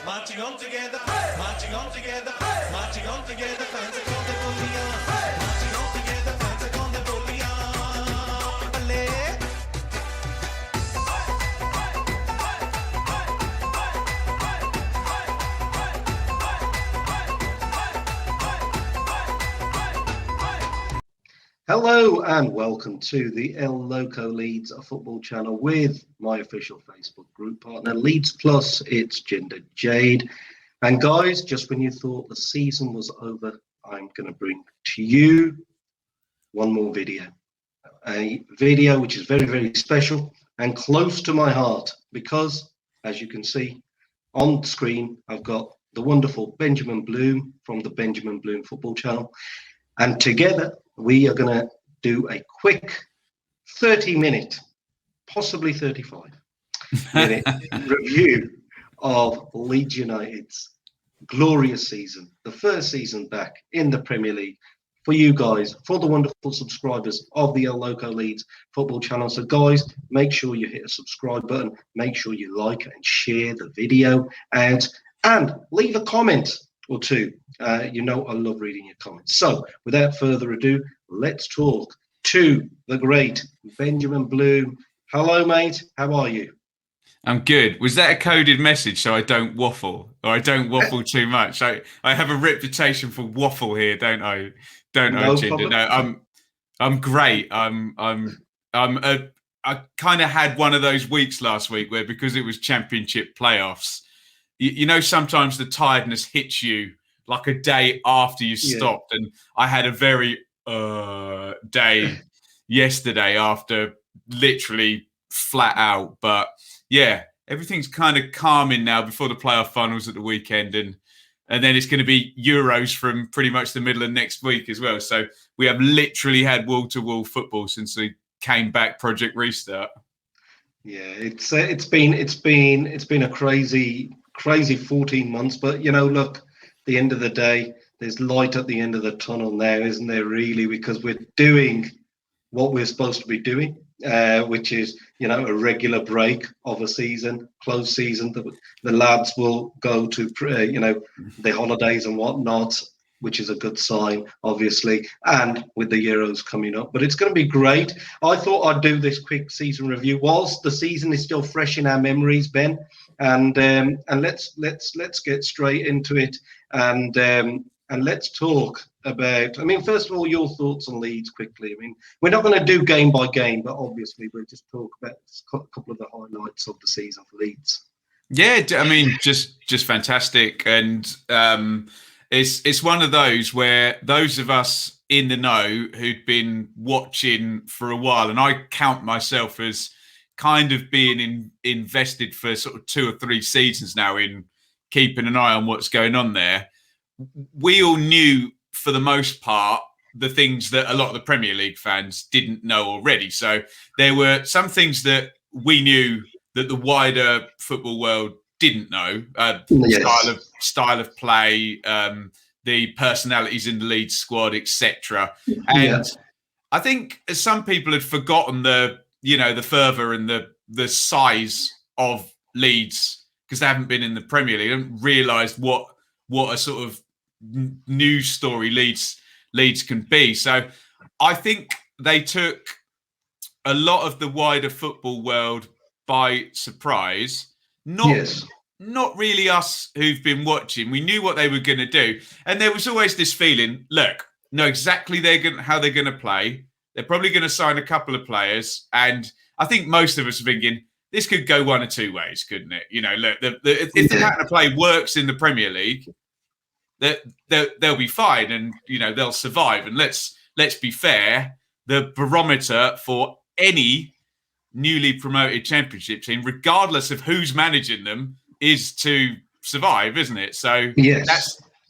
Marching on together, marching on together, marching on together, fans are con de Bolivia. Marching on together, fans are con de Bolivia. Hello and welcome to the Loco Leeds football channel with my official Facebook group partner Leeds Plus. It's Jinder Jade. And guys, just when you thought the season was over, I'm going to bring to you one more video. A video which is very, very special and close to my heart because, as you can see on screen, I've got the wonderful Benjamin Bloom from the Benjamin Bloom football channel. And together, we are going to do a quick 30-minute, possibly 35-minute review of Leeds United's glorious season, the first season back in the Premier League for you guys, for the wonderful subscribers of the Loco Leeds football channel. So guys, make sure you hit a subscribe button, make sure you like and share the video and leave a comment or two. You know I love reading your comments. So without further ado, let's talk to the great Benjamin Bloom. Hello, mate. How are you? I'm good. Was that a coded message so I don't waffle, or I don't waffle too much? I have a reputation for waffle here, don't I? No, Jinder? No, I'm great. I kind of had one of those weeks last week where, because it was Championship playoffs, you know, sometimes the tiredness hits you like a day after you stopped. And I had a very day yesterday after literally flat out. But yeah, everything's kind of calming now before the playoff finals at the weekend. And then it's going to be Euros from pretty much the middle of next week as well. So we have literally had wall-to-wall football since we came back Project Restart. Yeah, it's been a crazy 14 months, but you know, look, at the end of the day, there's light at the end of the tunnel now, isn't there, really? Because we're doing what we're supposed to be doing, which is, you know, a regular break of a season, closed season. The lads will go to, you know, the holidays and whatnot, which is a good sign, obviously, and with the Euros coming up. But it's going to be great. I thought I'd do this quick season review whilst the season is still fresh in our memories, Ben, and let's get straight into it, and let's talk about, I mean, first of all, your thoughts on Leeds quickly. I mean, we're not going to do game by game, but obviously we'll just talk about a couple of the highlights of the season for Leeds. Yeah, I mean, just fantastic. And it's one of those where those of us in the know who'd been watching for a while, and I count myself as kind of being invested for sort of 2 or 3 seasons now in keeping an eye on what's going on there. We all knew, for the most part, the things that a lot of the Premier League fans didn't know already. So there were some things that we knew that the wider football world didn't know. Style of play, the personalities in the Leeds squad, etc. And I think some people had forgotten the fervour and the size of Leeds because they haven't been in the Premier League. They haven't realised what a sort of news story Leeds can be. So I think they took a lot of the wider football world by surprise. Not really us who've been watching. We knew what they were going to do, and there was always this feeling: look, know exactly how they're going to play. They're probably going to sign a couple of players, and I think most of us are thinking this could go one or two ways, couldn't it? You know, look, if the pattern of play works in the Premier League, they'll be fine, and you know they'll survive. And let's be fair, the barometer for any newly promoted Championship team, regardless of who's managing them, is to survive, isn't it? So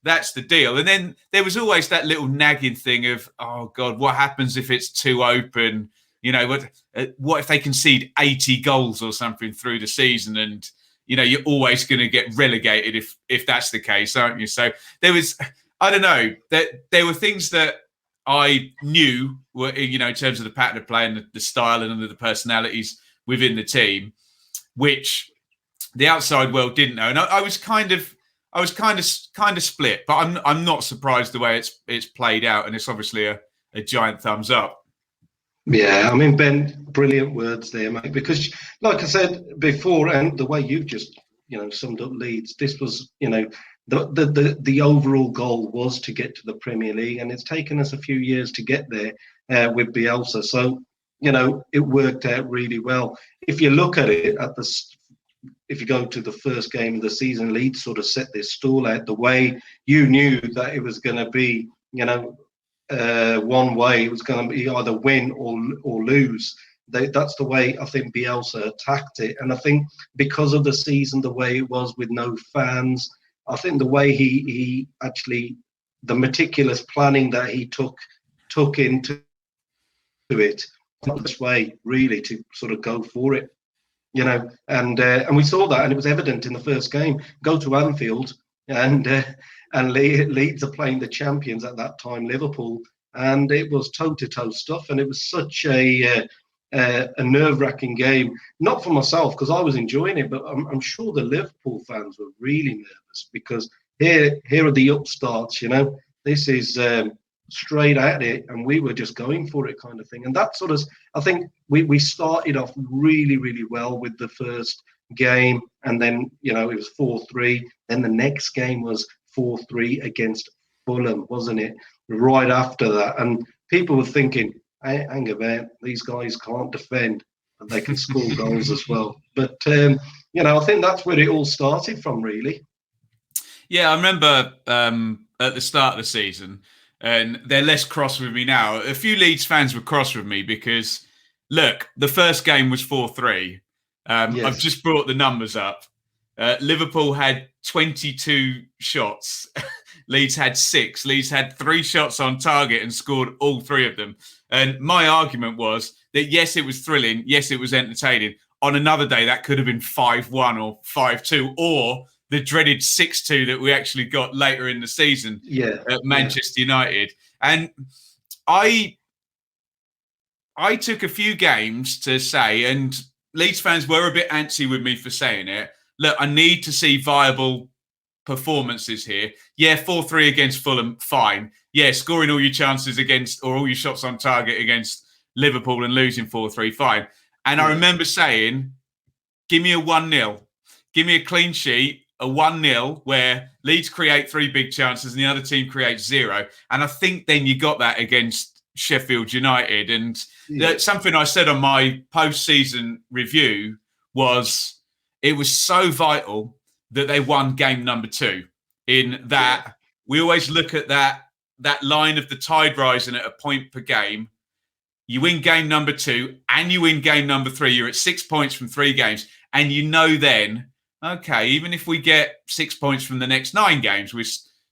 that's the deal. And then there was always that little nagging thing of, oh God, what happens if it's too open? You know, what if they concede 80 goals or something through the season? And you know, you're always going to get relegated if that's the case, aren't you? So there was, I don't know, that there were things that I knew were, you know, in terms of the pattern of play and the style and the personalities within the team, which the outside world didn't know, and I was kind of split. But I'm not surprised the way it's played out, and it's obviously a giant thumbs up. Yeah, I mean, Ben, brilliant words there, mate. Because, like I said before, and the way you've just summed up Leeds, this was the overall goal was to get to the Premier League, and it's taken us a few years to get there with Bielsa. So it worked out really well. If you look at it if you go to the first game of the season, Leeds sort of set this stall out the way you knew that it was going to be, one way. It was going to be either win or lose. That's the way I think Bielsa attacked it. And I think because of the season, the way it was with no fans, I think the way he actually, the meticulous planning that he took into it, the best way really to sort of go for it. And we saw that, and it was evident in the first game. Go to Anfield, and Leeds are playing the champions at that time, Liverpool, and it was toe-to-toe stuff, and it was such a nerve-wracking game. Not for myself, because I was enjoying it, but I'm sure the Liverpool fans were really nervous, because here are the upstarts. This is straight at it, and we were just going for it, kind of thing. And that sort of, I think we started off really, really well with the first game, and then it was 4-3. Then the next game was 4-3 against Fulham, wasn't it? Right after that, and people were thinking, hang about, these guys can't defend, and they can score goals as well. But I think that's where it all started from, really. Yeah, I remember at the start of the season, and they're less cross with me now. A few Leeds fans were cross with me because, look, the first game was 4-3. Yes. I've just brought the numbers up. Liverpool had 22 shots. Leeds had 6. Leeds had 3 shots on target and scored all 3 of them. And my argument was that, yes, it was thrilling. Yes, it was entertaining. On another day, that could have been 5-1 or 5-2, or the dreaded 6-2 that we actually got later in the season at Manchester United. And I took a few games to say, and Leeds fans were a bit antsy with me for saying it, look, I need to see viable performances here. Yeah, 4-3 against Fulham, fine. Yeah, scoring all your chances against, or all your shots on target against Liverpool and losing 4-3, fine. And I remember saying, give me a 1-0. Give me a clean sheet, a 1-0 where Leeds create 3 big chances and the other team creates 0. And I think then you got that against Sheffield United. And something I said on my post-season review was it was so vital that they won game number 2, in that we always look at that line of the tide rising at a point per game. You win game number 2 and you win game number 3. You're at 6 points from 3 games. And then, okay, even if we get 6 points from the next 9 games,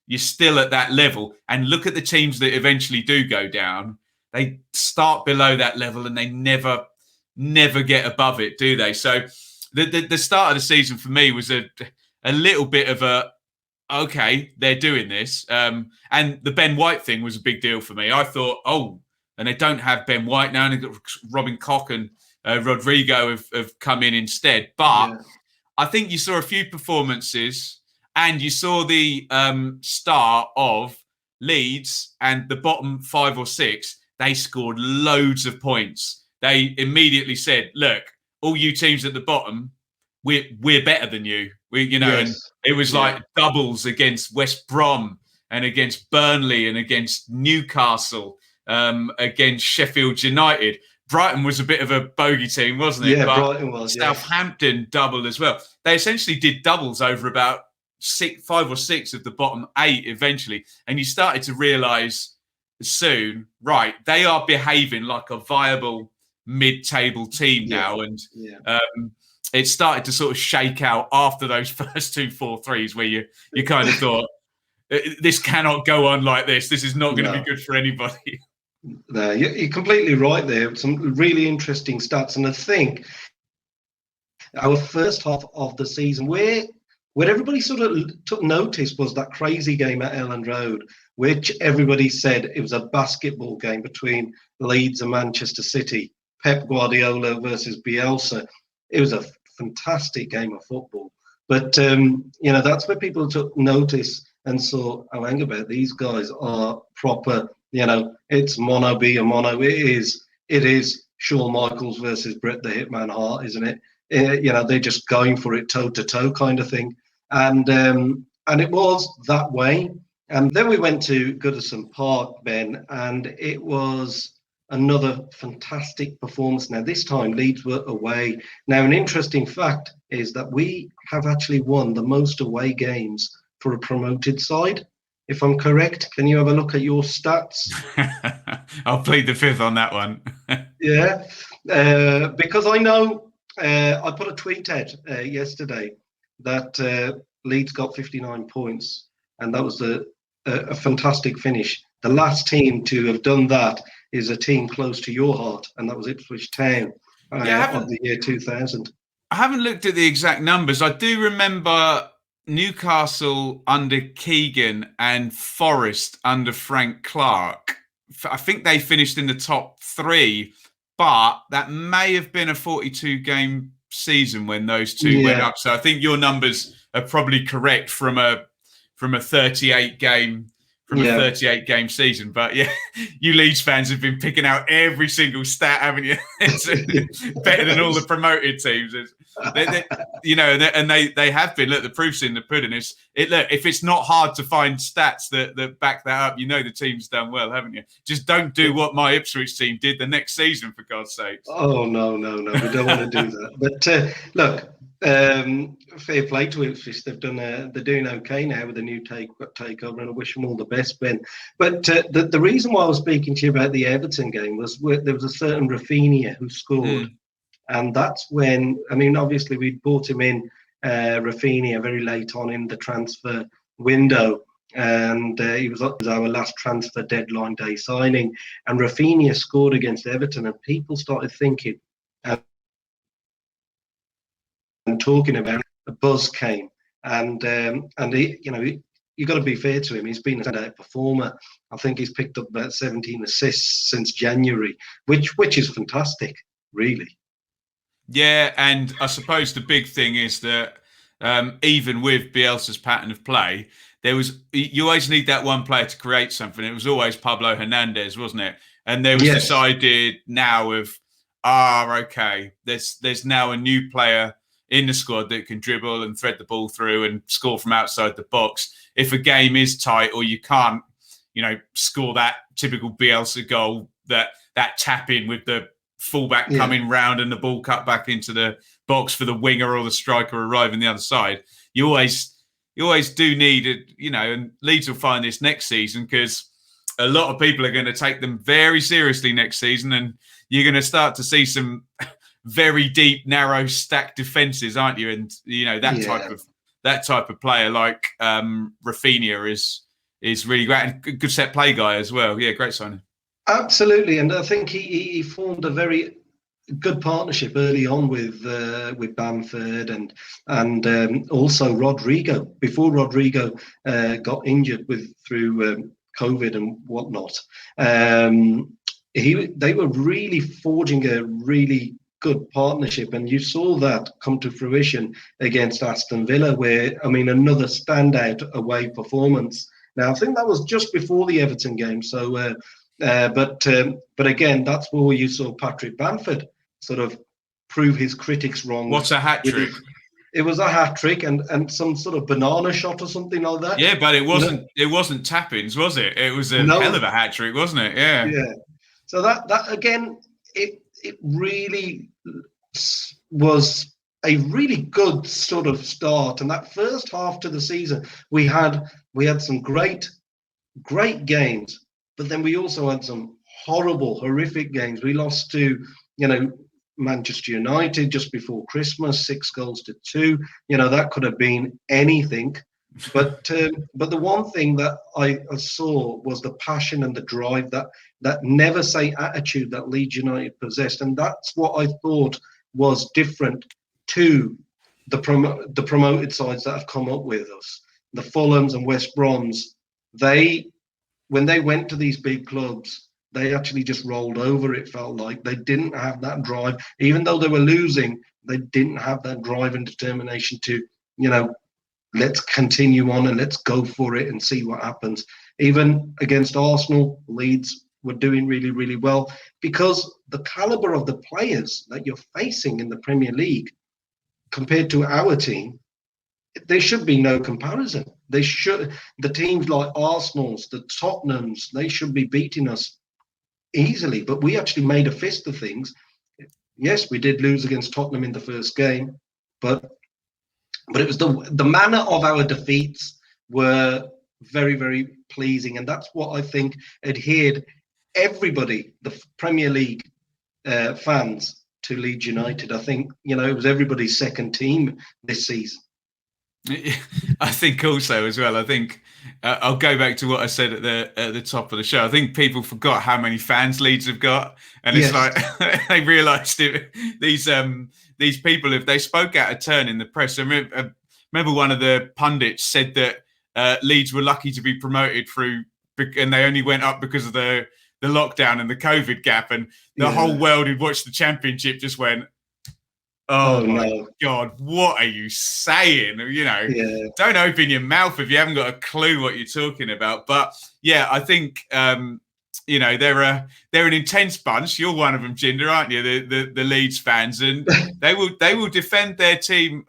you're still at that level. And look at the teams that eventually do go down. They start below that level and they never get above it, do they? So the start of the season for me was a little bit of a, okay, they're doing this. And the Ben White thing was a big deal for me. I thought, and they don't have Ben White now, and they've got Robin Koch and Rodrigo have come in instead. But I think you saw a few performances, and you saw the start of Leeds, and the bottom 5 or 6, they scored loads of points. They immediately said, look, all you teams at the bottom, we're better than you. And it was like doubles against West Brom and against Burnley and against Newcastle, against Sheffield United. Brighton was a bit of a bogey team, wasn't it? Yeah, but Brighton was. Southampton doubled as well. They essentially did doubles over about 5 or 6 of the bottom 8 eventually. And you started to realise soon, right, they are behaving like a viable mid-table team now. And it started to sort of shake out after those first 2 4-3s where you kind of thought, this cannot go on like this. This is not going to be good for anybody. No, you're completely right there. Some really interesting stats. And I think our first half of the season, where everybody sort of took notice, was that crazy game at Elland Road, which everybody said it was a basketball game between Leeds and Manchester City. Pep Guardiola versus Bielsa. It was a fantastic game of football. But that's where people took notice and saw, oh, hang about, these guys are proper. It's mono be a mono. It is Shawn Michaels versus Bret the Hitman Hart, isn't it? They're just going for it toe to toe kind of thing, and it was that way. And then we went to Goodison Park, Ben, and it was another fantastic performance. Now, this time Leeds were away. Now, an interesting fact is that we have actually won the most away games for a promoted side. If I'm correct, can you have a look at your stats? I'll plead the fifth on that one. Yeah, because I know I put a tweet out yesterday that Leeds got 59 points, and that was a fantastic finish. The last team to have done that is a team close to your heart, and that was Ipswich Town of the year 2000. I haven't looked at the exact numbers. I do remember Newcastle under Keegan and Forest under Frank Clark. I think they finished in the top 3, but that may have been a 42-game season when those two went up. So I think your numbers are probably correct from a 38-game a 38-game season. But yeah, you Leeds fans have been picking out every single stat, haven't you? It's better than all the promoted teams. They have been. Look, the proof's in the pudding. Look, if it's not hard to find stats that back that up, the team's done well, haven't you? Just don't do what my Ipswich team did the next season, for God's sake. Oh no, we don't want to do that. But look, fair play to Ipswich. They're doing okay now with the new takeover, and I wish them all the best, Ben. But the reason why I was speaking to you about the Everton game was there was a certain Rafinha who scored. And that's when, obviously we bought him in, Rafinha, very late on in the transfer window. And he was our last transfer deadline day signing. And Rafinha scored against Everton, and people started thinking and talking about a buzz came. And you got to be fair to him. He's been a standout performer. I think he's picked up about 17 assists since January, which is fantastic, really. Yeah, and I suppose the big thing is that even with Bielsa's pattern of play, you always need that one player to create something. It was always Pablo Hernandez, wasn't it? And there was this idea now of, okay, there's now a new player in the squad that can dribble and thread the ball through and score from outside the box. If a game is tight or you can't, score that typical Bielsa goal, that tap in with the fullback coming round and the ball cut back into the box for the winger or the striker arriving the other side. You always do need it, and Leeds will find this next season, because a lot of people are going to take them very seriously next season, and you're going to start to see some very deep, narrow, stacked defenses, aren't you? And that type of player like Rafinha is really great, and good set play guy as well. Yeah, great signing. Absolutely, and I think he formed a very good partnership early on with Bamford and also Rodrigo. Before Rodrigo got injured through COVID and whatnot, they were really forging a really good partnership, and you saw that come to fruition against Aston Villa, where another standout away performance. Now I think that was just before the Everton game, so. But again, that's where you saw Patrick Bamford sort of prove his critics wrong. What's a hat trick? It was a hat trick and some sort of banana shot or something like that. Yeah, but it wasn't tap-ins, was it? It was a hell of a hat trick, wasn't it? Yeah. Yeah. So that again, it really was a really good sort of start. And that first half to the season, we had some great games. But then we also had some horrific games. We lost to, Manchester United just before Christmas, 6-2. That could have been anything. But the one thing that I saw was the passion and the drive, that never say attitude that Leeds United possessed, and that's what I thought was different to the promoted sides that have come up with us, the Fulhams and West Broms. When they went to these big clubs, they actually just rolled over. It felt like they didn't have that drive. Even though they were losing, They didn't have that drive and determination to, let's continue on and let's go for it and see what happens. Even against Arsenal, Leeds were doing really, really well, because the caliber of the players that you're facing in the Premier League compared to our team, there should be no comparison. The teams like Arsenal's, the Tottenham's, they should be beating us easily, but we actually made a fist of things. Yes, we did lose against Tottenham in the first game, but it was the manner of our defeats were very, very pleasing, and that's what I think adhered everybody, the Premier League fans, to Leeds United. I think it was everybody's second team this season. I think also as well. I think I'll go back to what I said at the top of the show. I think people forgot how many fans Leeds have got, and it's like they realised these people, if they spoke out of turn in the press. I remember one of the pundits said that Leeds were lucky to be promoted through, and they only went up because of the lockdown and the COVID gap, and the whole world who'd watched the Championship just went, Oh my God, what are you saying? Don't open your mouth if you haven't got a clue what you're talking about. But yeah, I think they're an intense bunch. You're one of them, Jinder, aren't you? The Leeds fans, and they will defend their team.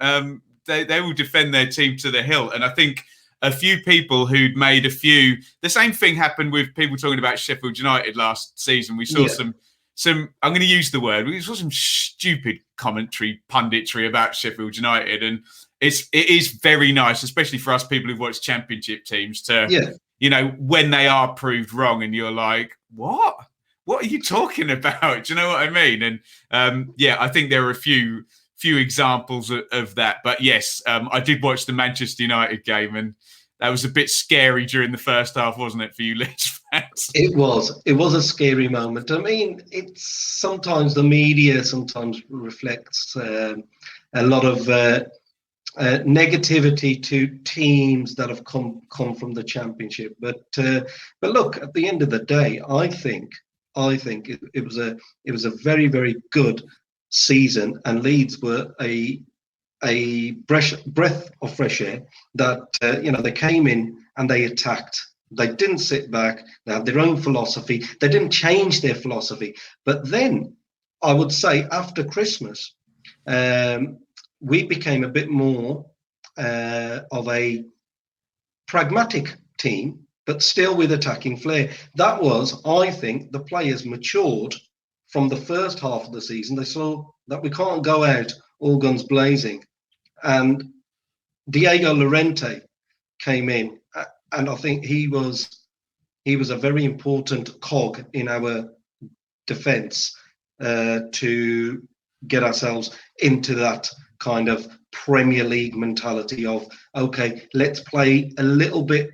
They will defend their team to the hilt. And I think a few people who'd made the same thing happened with people talking about Sheffield United last season. We saw some I'm going to use the word, we saw some stupid commentary, punditry about Sheffield United, and it is very nice, especially for us people who've watched Championship teams, to when they are proved wrong and you're like, what are you talking about? Do you know what I mean? And I think there are a few examples of that. But yes, I did watch the Manchester United game, and that was a bit scary during the first half, wasn't it, for you Leeds fans? It was a scary moment. I mean, it's sometimes the media sometimes reflects a lot of negativity to teams that have come from the Championship. But look, at the end of the day, I think it was a very, very good season, and Leeds were a breath of fresh air. That they came in and they attacked. They didn't sit back. They had their own philosophy. They didn't change their philosophy. But then I would say after Christmas, we became a bit more of a pragmatic team, but still with attacking flair. That was, I think, the players matured from the first half of the season. They saw that we can't go out all guns blazing. And Diego Llorente came in, and I think he was a very important cog in our defence to get ourselves into that kind of Premier League mentality of, okay, let's play a little bit,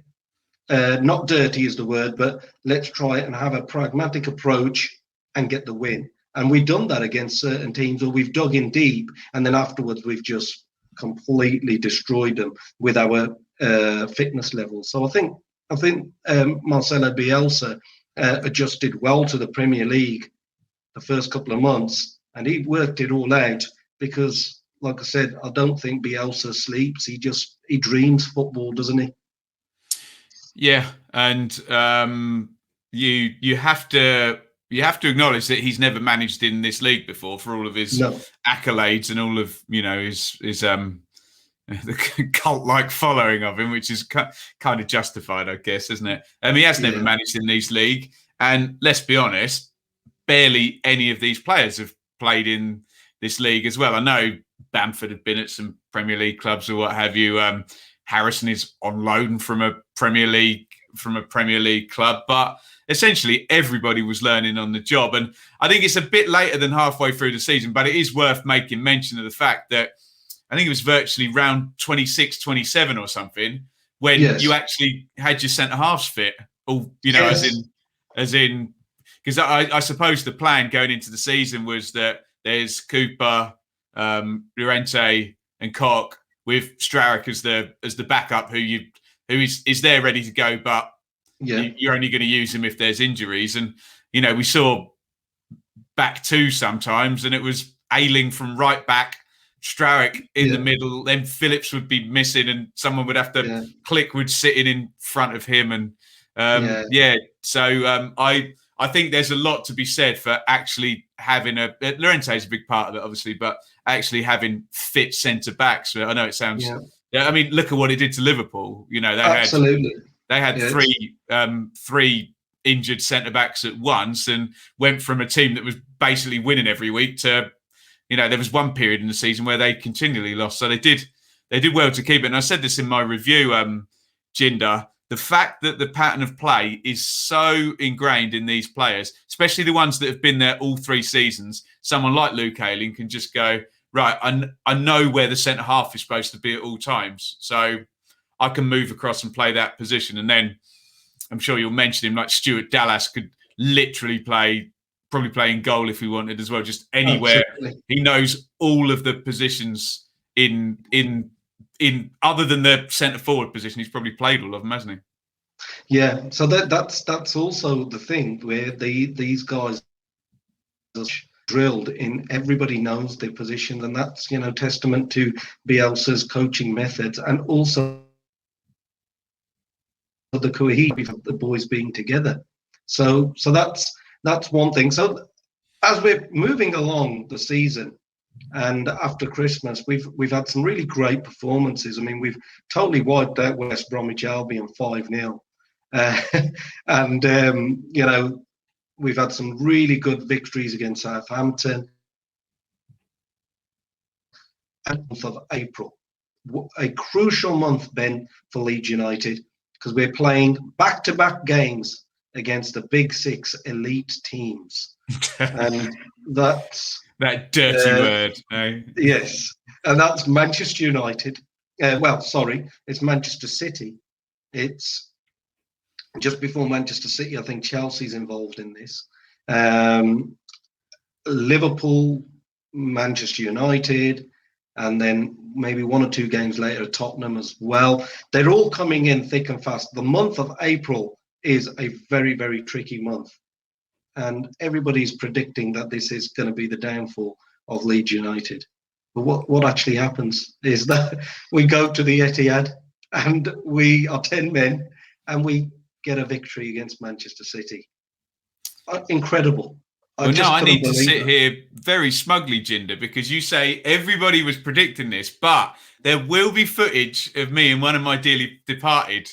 not dirty is the word, but let's try and have a pragmatic approach and get the win. And we've done that against certain teams, or we've dug in deep, and then afterwards we've just completely destroyed them with our fitness levels. So I think Marcelo Bielsa adjusted well to the Premier League the first couple of months, and he worked it all out because, like I said, I don't think Bielsa sleeps. He dreams football, doesn't he? Yeah, and you have to acknowledge that he's never managed in this league before, for all of his accolades and all of his the cult-like following of him, which is kind of justified, I guess, isn't it? He has never managed in this league, and let's be honest, barely any of these players have played in this league as well. I know Bamford have been at some Premier League clubs or what have you. Harrison is on loan from a Premier League club, but essentially everybody was learning on the job. And I think it's a bit later than halfway through the season, but it is worth making mention of the fact that I think it was virtually round 26, 27 or something when you actually had your centre halves fit. Or as in, because I suppose the plan going into the season was that there's Cooper, Llorente, and Koch with Strauch as the backup who is there ready to go, but you're only going to use him if there's injuries. And we saw back two sometimes, and it was Ayling from right back Strauick in the middle, then Phillips would be missing, and someone would have to Click would sit in front of him, and So I think there's a lot to be said for actually having Llorente's a big part of it, obviously, but actually having fit centre backs. I know it sounds. Yeah, I mean, look at what it did to Liverpool. You know, they had three injured centre backs at once, and went from a team that was basically winning every week to, there was one period in the season where they continually lost. So they did well to keep it. And I said this in my review, Jinder. The fact that the pattern of play is so ingrained in these players, especially the ones that have been there all 3 seasons, someone like Luke Ayling can just go, right, I know where the centre half is supposed to be at all times. So I can move across and play that position. And then I'm sure you'll mention him, like Stuart Dallas could literally probably play in goal if he wanted as well, just anywhere. Absolutely. He knows all of the positions in other than the centre forward position. He's probably played all of them, hasn't he? Yeah, so that's also the thing where these guys are drilled in. Everybody knows their position, and that's testament to Bielsa's coaching methods, and also the cohesion of the boys being together. So that's one thing. So as we're moving along the season, and after Christmas, we've had some really great performances. I mean, we've totally wiped out West Bromwich Albion 5-0, and we've had some really good victories against Southampton. And the month of April, a crucial month, Ben, for Leeds United, because we're playing back-to-back games against the Big 6 elite teams, and that's. That dirty word. No? Yes. And that's Manchester United. It's Manchester City. It's just before Manchester City. I think Chelsea's involved in this. Liverpool, Manchester United, and then maybe 1 or 2 games later, Tottenham as well. They're all coming in thick and fast. The month of April is a very, very tricky month. And everybody's predicting that this is going to be the downfall of Leeds United. But what actually happens is that we go to the Etihad and we are 10 men and we get a victory against Manchester City. Incredible. I need to sit here very smugly, Jinder, because you say everybody was predicting this, but there will be footage of me in one of my dearly departed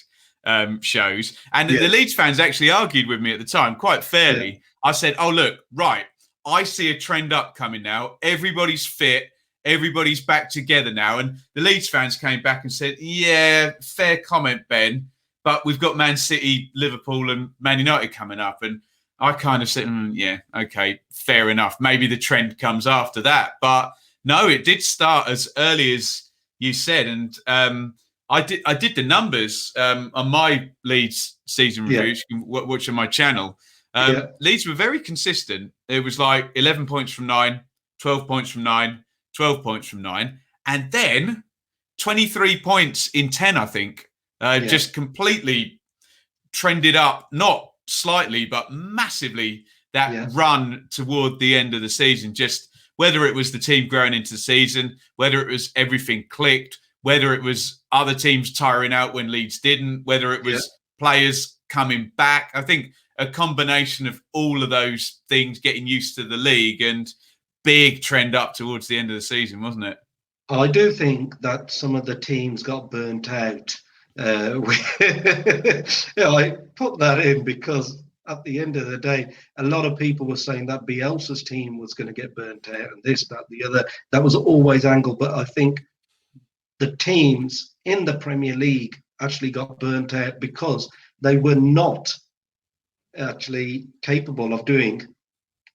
shows. And the Leeds fans actually argued with me at the time, quite fairly. Yeah. I said, oh, look, right, I see a trend up coming now. Everybody's fit. Everybody's back together now. And the Leeds fans came back and said, yeah, fair comment, Ben, but we've got Man City, Liverpool and Man United coming up. And I kind of said, yeah, okay, fair enough. Maybe the trend comes after that. But no, it did start as early as you said. And I did the numbers on my Leeds season reviews. You can watch on my channel. Leeds were very consistent. It was like 11 points from 9, 12 points from 9, 12 points from 9, and then 23 points in 10, I think. Just completely trended up, not slightly, but massively, that run toward the end of the season. Just whether it was the team growing into the season, whether it was everything clicked, whether it was other teams tiring out when Leeds didn't, whether it was players coming back. I think a combination of all of those things, getting used to the league, and big trend up towards the end of the season, wasn't it? I do think that some of the teams got burnt out. I put that in because at the end of the day, a lot of people were saying that Bielsa's team was going to get burnt out and this, that, the other. That was always angled. But I think the teams in the Premier League actually got burnt out because they were not actually capable of doing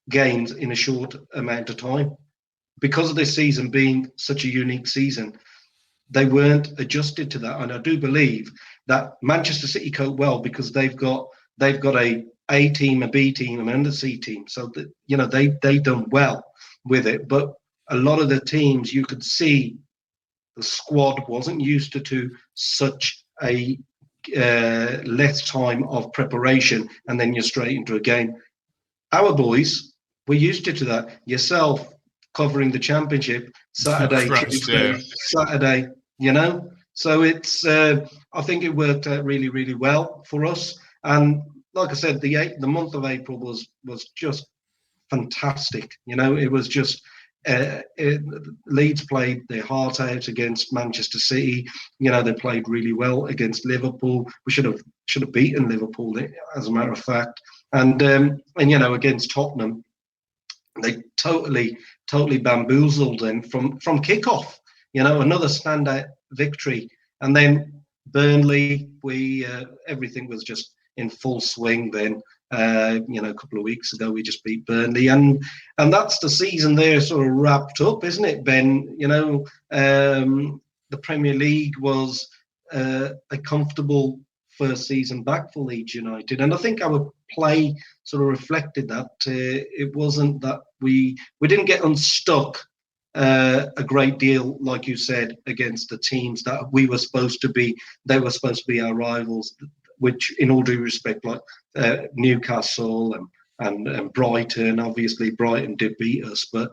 games in a short amount of time. Because of this season being such a unique season, they weren't adjusted to that. And I do believe that Manchester City cope well because they've got a team, a B team, and a C team. So that they done well with it. But a lot of the teams, you could see the squad wasn't used to such a less time of preparation, and then you're straight into a game. Our boys were used to that. Yourself, covering the championship, Saturday, Christ, Tuesday, yeah. Saturday, you know. So it's, I think it worked out really, really well for us. And like I said, the month of April was just fantastic. You know, it was just Leeds played their heart out against Manchester City. You know, they played really well against Liverpool. We should have beaten Liverpool, as a matter of fact. And you know, against Tottenham, they totally bamboozled them from kickoff. You know, another standout victory. And then Burnley, we everything was just in full swing then. You know, a couple of weeks ago we just beat Burnley, and that's the season there sort of wrapped up, isn't it, Ben? You know, the Premier League was a comfortable first season back for Leeds United, and I think our play sort of reflected that. It wasn't that we didn't get unstuck a great deal, like you said, against the teams that we were supposed to be. They were supposed to be our rivals, which, in all due respect, like Newcastle and Brighton. Obviously, Brighton did beat us, but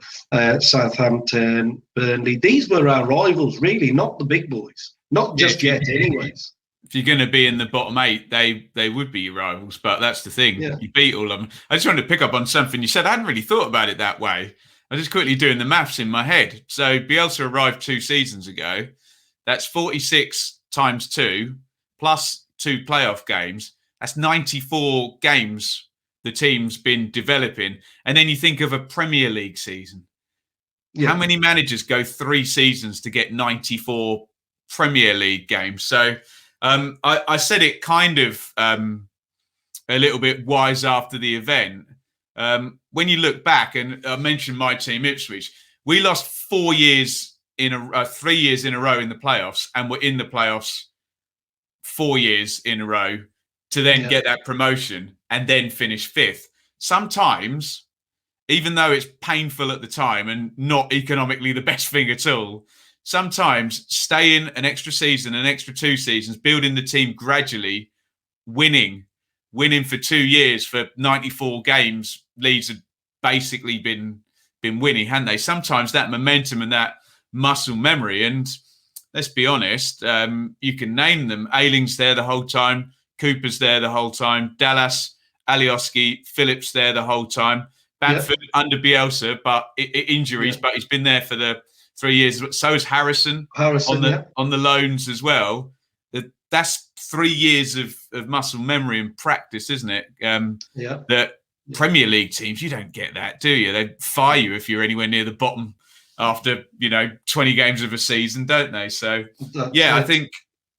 Southampton, Burnley, these were our rivals, really, not the big boys. Not just yet, anyways. If you're going to be in the bottom 8, they would be your rivals, but that's the thing. Yeah. You beat all of them. I just wanted to pick up on something you said. I hadn't really thought about it that way. I was just quickly doing the maths in my head. So Bielsa arrived 2 seasons ago. That's 46 times 2 plus 2 playoff games. That's 94 games the team's been developing. And then you think of a Premier League season. Yeah. How many managers go 3 seasons to get 94 Premier League games? So I said it kind of a little bit wise after the event. When you look back, and I mentioned my team, Ipswich, we lost 3 years in a row in the playoffs, and we're in the playoffs 4 years in a row to then get that promotion and then finish 5th. Sometimes, even though it's painful at the time and not economically the best thing at all, sometimes staying an extra season, an extra 2 seasons, building the team gradually, winning for 2 years for 94 games. Leeds have basically been winning, haven't they? Sometimes that momentum and that muscle memory, and let's be honest, you can name them. Ayling's there the whole time. Cooper's there the whole time. Dallas, Alioski, Phillips there the whole time. Bamford under Bielsa, but injuries, but he's been there for the 3 years. So is Harrison on the loans as well. That's 3 years of muscle memory and practice, isn't it? That Premier League teams, you don't get that, do you? They fire you if you're anywhere near the bottom after 20 games of a season, don't they? So I think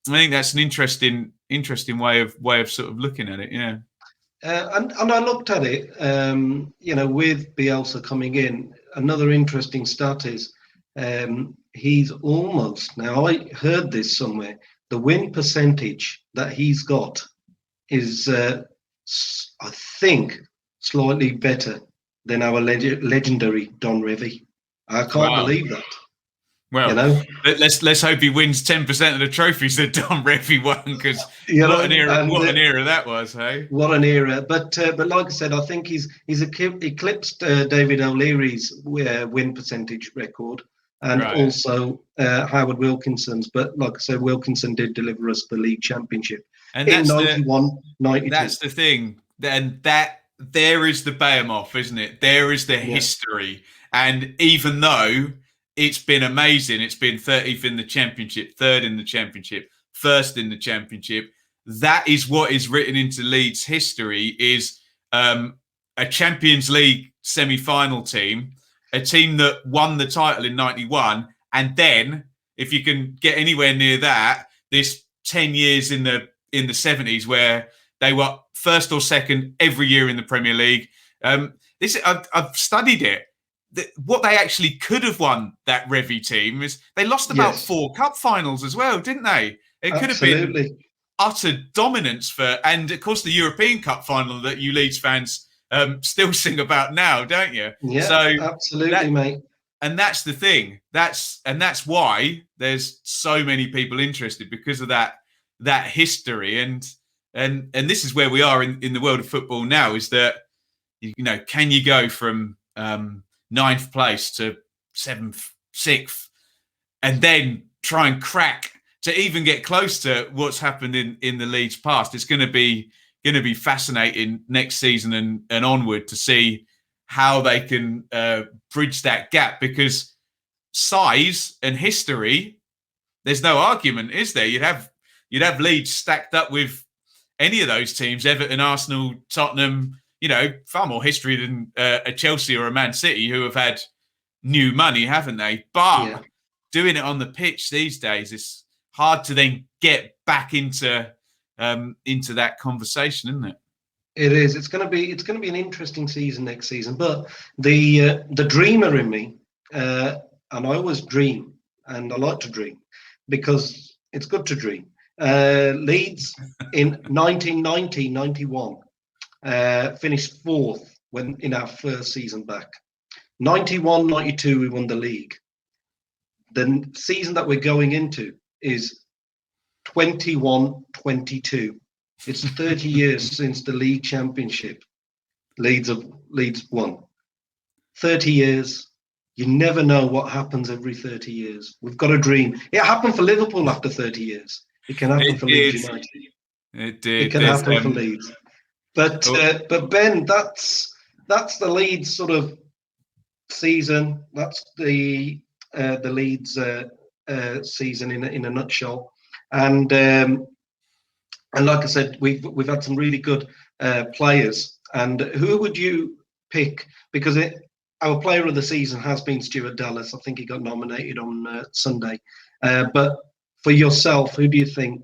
that's an interesting way of sort of looking at it. Yeah. And I looked at it, with Bielsa coming in. Another interesting stat is he's almost, now I heard this somewhere, the win percentage that he's got is, I think, slightly better than our legendary Don Revie. I can't believe that. Well, let's hope he wins 10% of the trophies that Don Revie won, because what an era that was, hey? What an era! But like I said, I think he's eclipsed David O'Leary's win percentage record, and also Howard Wilkinson's. But like I said, Wilkinson did deliver us the league championship in 91-92. That's the thing. Then there is the behemoth, isn't it? There is the history, and even though it's been amazing, it's been 30th in the championship, 3rd in the championship, 1st in the championship. That is what is written into Leeds history, is a Champions League semi-final team, a team that won the title in 91. And then, if you can get anywhere near that, this 10 years in the 70s where they were 1st or 2nd every year in the Premier League. I've studied it. What they actually could have won, that Revie team, is they lost about 4 cup finals as well, didn't they? It could have been utter dominance and of course the European Cup final that you Leeds fans still sing about now, don't you? Yeah, so absolutely, mate. And that's the thing. That's why there's so many people interested, because of that history. And this is where we are in the world of football now, is that can you go from 9th place to 7th, 6th, and then try and crack to even get close to what's happened in the Leeds past. It's going to be fascinating next season and onward to see how they can bridge that gap, because size and history, there's no argument, is there? You'd have Leeds stacked up with any of those teams, Everton, Arsenal, Tottenham, far more history than a Chelsea or a Man City, who have had new money, haven't they? But doing it on the pitch these days, it's hard to then get back into that conversation, isn't it? It is. It's going to be an interesting season next season. But the dreamer in me, and I always dream, and I like to dream because it's good to dream. Leeds in 1990-91 finished 4th in our first season back. 91-92 we won the league. The season that we're going into is 21-22. It's 30 years since the league championship. Leeds won. 30 years. You never know what happens every 30 years. We've got a dream. It happened for Liverpool after 30 years. It can happen for Leeds United. It did. It can happen for Leeds. But Ben, that's the Leeds sort of season. That's the Leeds season in a nutshell. And like I said, we've had some really good players. And who would you pick? Because our player of the season has been Stuart Dallas. I think he got nominated on Sunday. But for yourself, who do you think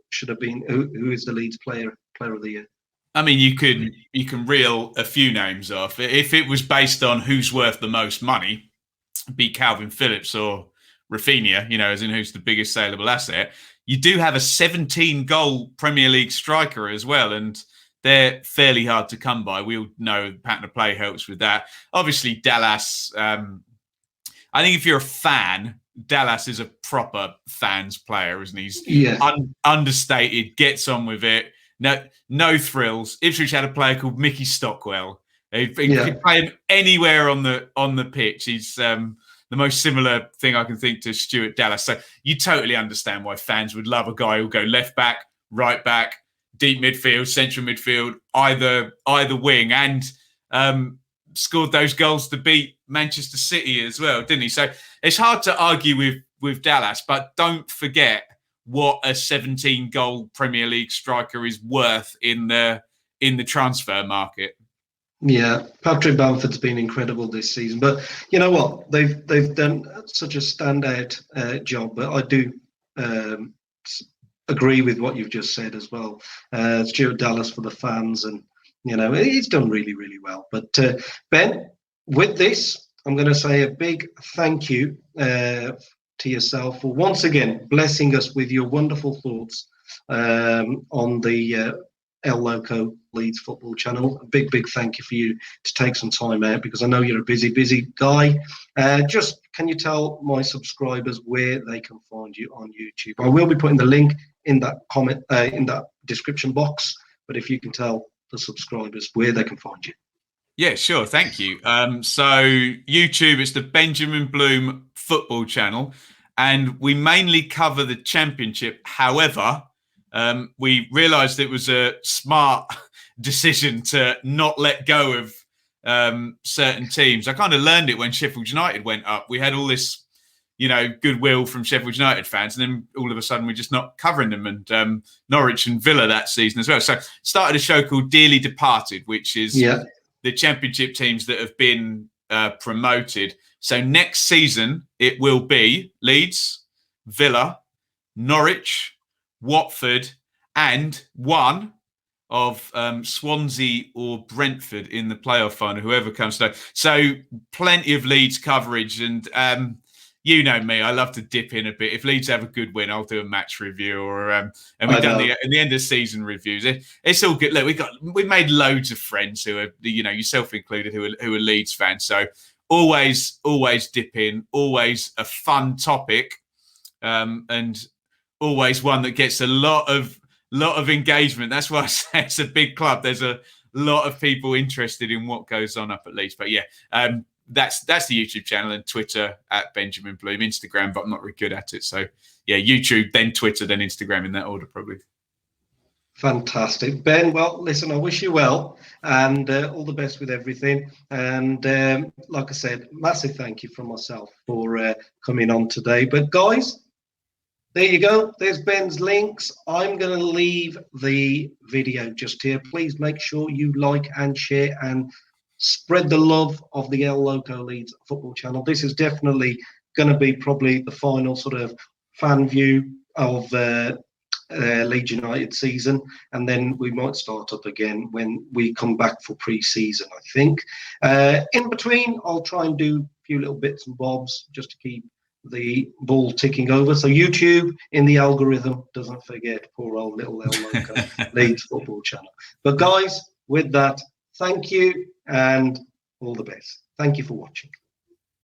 should have been? Who is the Leeds player of the year? I mean, you can reel a few names off. If it was based on who's worth the most money, be Calvin Phillips or Rafinha, as in who's the biggest saleable asset. You do have a 17-goal Premier League striker as well, and they're fairly hard to come by. We all know the pattern of play helps with that. Obviously, Dallas, I think if you're a fan, Dallas is a proper fans player, isn't he? He's understated, gets on with it. No frills. Ipswich had a player called Mickey Stockwell. He could play him anywhere on the pitch. He's the most similar thing I can think to Stuart Dallas. So you totally understand why fans would love a guy who'll go left back, right back, deep midfield, central midfield, either wing, and scored those goals to beat Manchester City as well, didn't he? So it's hard to argue with Dallas, but don't forget what a 17-goal Premier League striker is worth in the transfer market. Yeah, Patrick Bamford's been incredible this season, but you know what? They've done such a standout job. But I do agree with what you've just said as well. Stuart Dallas for the fans, and he's done really, really well. But Ben, with this, I'm going to say a big thank you to yourself for once again blessing us with your wonderful thoughts on the El Loco Leeds football channel. A big thank you for you to take some time out, because I know you're a busy guy. Just can you tell my subscribers where they can find you on YouTube? I will be putting the link in that comment in that description box, but if you can tell the subscribers where they can find you. Yeah, sure. Thank you. So YouTube is the Benjamin Bloom football channel, and we mainly cover the Championship. However, we realised it was a smart decision to not let go of certain teams. I kind of learned it when Sheffield United went up. We had all this, goodwill from Sheffield United fans, and then all of a sudden we're just not covering them. And Norwich and Villa that season as well. So started a show called Dearly Departed, which is the Championship teams that have been promoted. So next season it will be Leeds, Villa, Norwich, Watford, and one of Swansea or Brentford in the playoff final, whoever comes through. So plenty of Leeds coverage, and you know me, I love to dip in a bit. If Leeds have a good win, I'll do a match review, or and we've done the end of season reviews. It's all good. Look, we've made loads of friends who are, yourself included, who are Leeds fans. So always dip in. Always a fun topic, and always one that gets a lot of engagement. That's why I say it's a big club. There's a lot of people interested in what goes on up at Leeds. But yeah, that's the YouTube channel, and Twitter at Benjamin Bloom, Instagram, but I'm not really good at it. So yeah, YouTube, then Twitter, then Instagram, in that order probably. Fantastic, Ben. Well, listen, I wish you well, and all the best with everything. And like I said, massive thank you from myself for coming on today. But guys, there you go. There's Ben's links. I'm going to leave the video just here. Please make sure you like and share and spread the love of the El Loco Leeds football channel. This is definitely going to be probably the final sort of fan view of Leeds United season, and then we might start up again when we come back for pre-season, I think. In between, I'll try and do a few little bits and bobs just to keep the ball ticking over. So YouTube in the algorithm, doesn't forget poor old little El Loco Leeds football channel. But guys, with that, thank you and all the best. Thank you for watching.